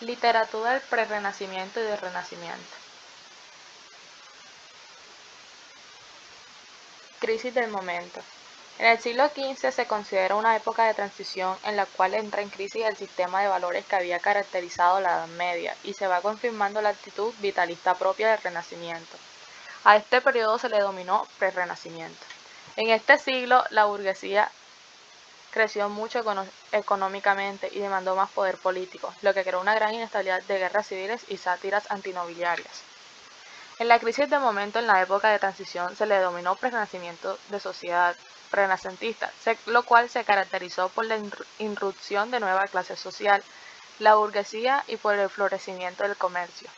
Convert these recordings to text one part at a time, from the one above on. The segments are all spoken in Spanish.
Literatura del Prerrenacimiento y del Renacimiento. Crisis del momento. En el siglo XV se considera una época de transición en la cual entra en crisis el sistema de valores que había caracterizado la Edad Media y se va confirmando la actitud vitalista propia del Renacimiento. A este periodo se le denominó Prerrenacimiento. En este siglo la burguesía creció mucho económicamente y demandó más poder político, lo que creó una gran inestabilidad de guerras civiles y sátiras antinobiliarias. En la crisis de momento en la época de transición se le denominó Prerrenacimiento de sociedad renacentista, lo cual se caracterizó por la irrupción de nueva clase social, la burguesía y por el florecimiento del comercio.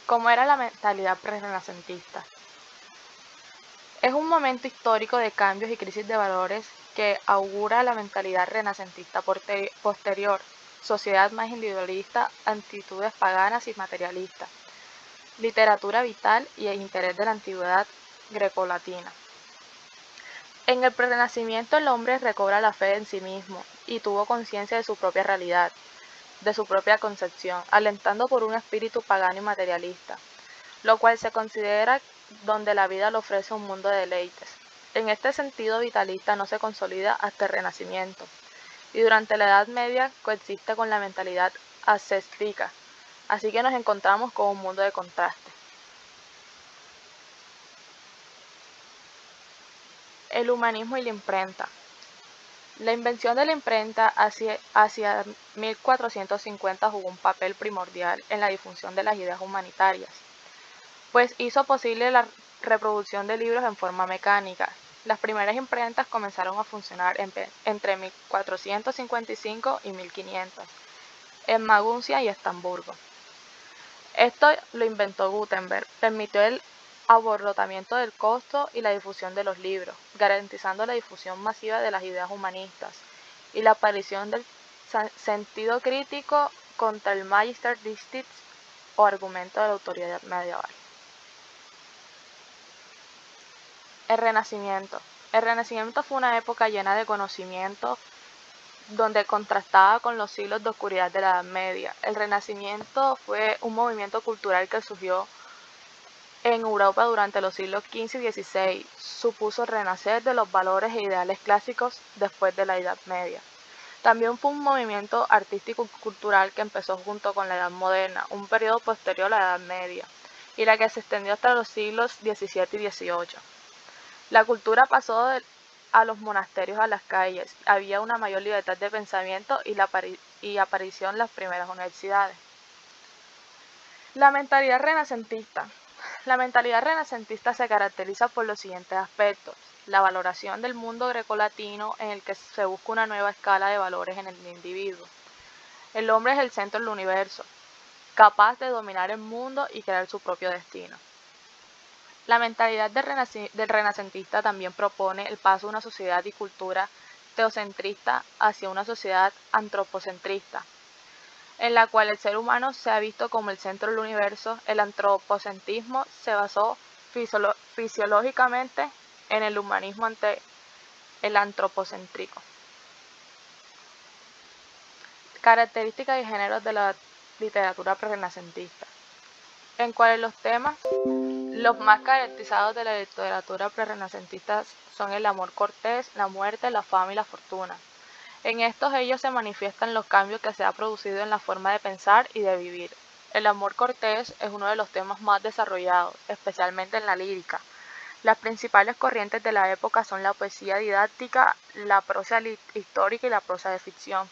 ¿Cómo era la mentalidad prerrenacentista? Es un momento histórico de cambios y crisis de valores que augura la mentalidad renacentista posterior, sociedad más individualista, actitudes paganas y materialistas, literatura vital y el interés de la antigüedad grecolatina. En el Prerrenacimiento el hombre recobra la fe en sí mismo y tuvo conciencia de su propia realidad, de su propia concepción, alentando por un espíritu pagano y materialista, lo cual se considera donde la vida le ofrece un mundo de deleites. En este sentido vitalista no se consolida hasta el Renacimiento, y durante la Edad Media coexiste con la mentalidad ascética, así que nos encontramos con un mundo de contraste. El humanismo y la imprenta. La invención de la imprenta hacia 1450 jugó un papel primordial en la difusión de las ideas humanitarias, pues hizo posible la reproducción de libros en forma mecánica. Las primeras imprentas comenzaron a funcionar entre 1455 y 1500 en Maguncia y Estamburgo. Esto lo inventó Gutenberg, permitió el aborotamiento del costo y la difusión de los libros, garantizando la difusión masiva de las ideas humanistas y la aparición del sentido crítico contra el Magister Dictis o argumento de la autoridad medieval. El Renacimiento. El Renacimiento fue una época llena de conocimiento donde contrastaba con los siglos de oscuridad de la Edad Media. El Renacimiento fue un movimiento cultural que surgió en Europa durante los siglos XV y XVI. Supuso el renacer de los valores e ideales clásicos después de la Edad Media. También fue un movimiento artístico y cultural que empezó junto con la Edad Moderna, un periodo posterior a la Edad Media, y la que se extendió hasta los siglos XVII y XVIII. La cultura pasó a los monasterios a las calles, había una mayor libertad de pensamiento y aparición las primeras universidades. La mentalidad renacentista. La mentalidad renacentista se caracteriza por los siguientes aspectos: la valoración del mundo grecolatino en el que se busca una nueva escala de valores en el individuo. El hombre es el centro del universo, capaz de dominar el mundo y crear su propio destino. La mentalidad del renacentista también propone el paso de una sociedad y cultura teocentrista hacia una sociedad antropocentrista, en la cual el ser humano se ha visto como el centro del universo. El antropocentrismo se basó fisiológicamente en el humanismo ante el antropocéntrico. Características y géneros de la literatura prerrenacentista, en cuales los temas los más caracterizados de la literatura prerrenacentista son el amor cortés, la muerte, la fama y la fortuna. En estos ellos se manifiestan los cambios que se han producido en la forma de pensar y de vivir. El amor cortés es uno de los temas más desarrollados, especialmente en la lírica. Las principales corrientes de la época son la poesía didáctica, la prosa histórica y la prosa de ficción,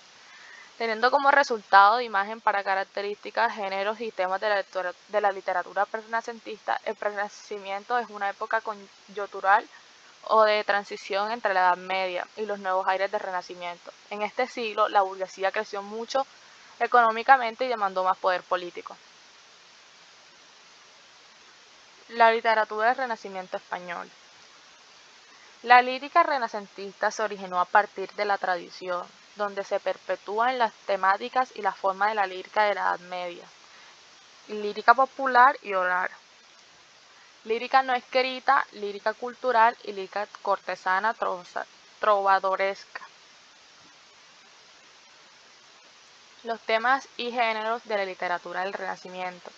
teniendo como resultado de imagen para características, géneros y temas de la literatura prerrenacentista. El Prerrenacimiento es una época coyuntural o de transición entre la Edad Media y los nuevos aires del Renacimiento. En este siglo, la burguesía creció mucho económicamente y demandó más poder político. La literatura del Renacimiento español. La lírica renacentista se originó a partir de la tradición, donde se perpetúan las temáticas y la forma de la lírica de la Edad Media, lírica popular y oral, lírica no escrita, lírica cultural y lírica cortesana trovadoresca. Los temas y géneros de la literatura del Renacimiento.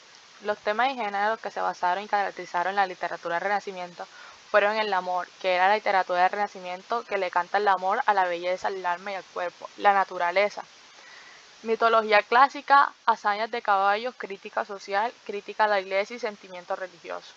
Los temas y géneros que se basaron y caracterizaron la literatura del Renacimiento fueron el amor, que era la literatura del Renacimiento que le canta el amor a la belleza, al alma y al cuerpo, la naturaleza, mitología clásica, hazañas de caballos, crítica social, crítica a la iglesia y sentimiento religioso.